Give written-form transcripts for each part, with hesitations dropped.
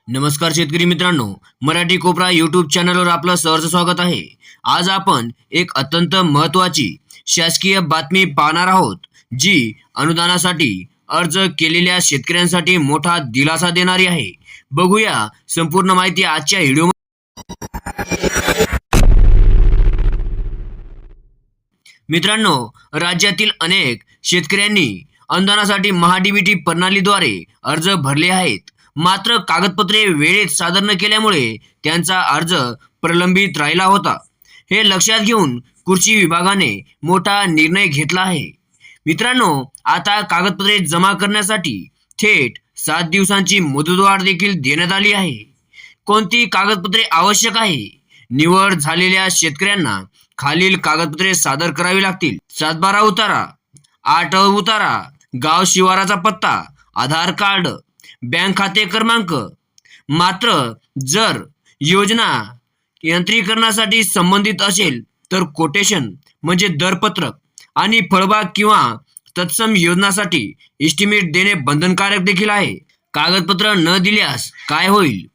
नमस्कार शेतकरी मित्रांनो, मराठी कोपरा यूट्यूब चॅनलवर आपलं सहर्ष स्वागत आहे। आज आपण एक अत्यंत महत्त्वाची शासकीय बातमी पाहणार आहोत, जी अनुदानासाठी अर्ज केलेल्या शेतकऱ्यांसाठी मोठा दिलासा देणारी आहे। बघूया संपूर्ण माहिती आजच्या व्हिडिओ। मित्रांनो, राज्यातील अनेक शेतकऱ्यांनी अनुदानासाठी महाडीबीटी प्रणालीद्वारे अर्ज भरले आहेत, मात्र कागदपत्रे वेळेत सादर न केल्यामुळे त्यांचा अर्ज प्रलंबित राहिला होता। हे लक्षात घेऊन कृषी विभागाने मोठा निर्णय घेतला आहे। मित्रांनो, आता कागदपत्रे जमा करण्यासाठी थेट 7 दिवसांची मुदतवाढ देखील देण्यात आली आहे। कोणती कागदपत्रे आवश्यक आहे? निवड झालेल्या शेतकऱ्यांना खालील कागदपत्रे सादर करावी लागतील: 7/12 उतारा, 8 उतारा, गाव शिवाराचा पत्ता, आधार कार्ड, बँक खाते क्रमांक। मात्र जर योजना यंत्रीकरणासाठी संबंधित असेल तर कोटेशन म्हणजे दरपत्रक आणि फळबाग किंवा तत्सम योजनासाठी एस्टिमेट देणे बंधनकारक देखील आहे। कागदपत्र न दिल्यास काय होईल?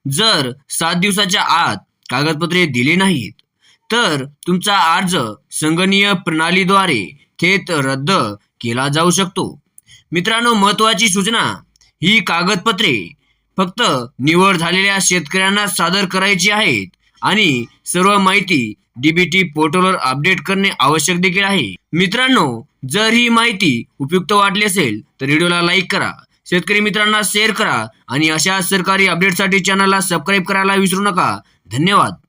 जर 7 दिवसाच्या आत कागदपत्रे दिली नाहीत तर तुमचा अर्ज संगणकीय प्रणालीद्वारे थेट रद्द केला जाऊ शकतो। मित्रांनो, महत्त्वाची सूचना: ही कागदपत्रे फक्त निवड झालेल्या शेतकऱ्यांना सादर करायची आहेत आणि सर्व माहिती डीबीटी पोर्टलवर अपडेट करणे आवश्यक देखील आहे। मित्रांनो, जर ही माहिती उपयुक्त वाटली असेल तर व्हिडिओला लाईक करा, शेतकरी मित्रांना शेअर करा आणि अशा सरकारी अपडेटसाठी चॅनलला सबस्क्राईब करायला विसरू नका। धन्यवाद।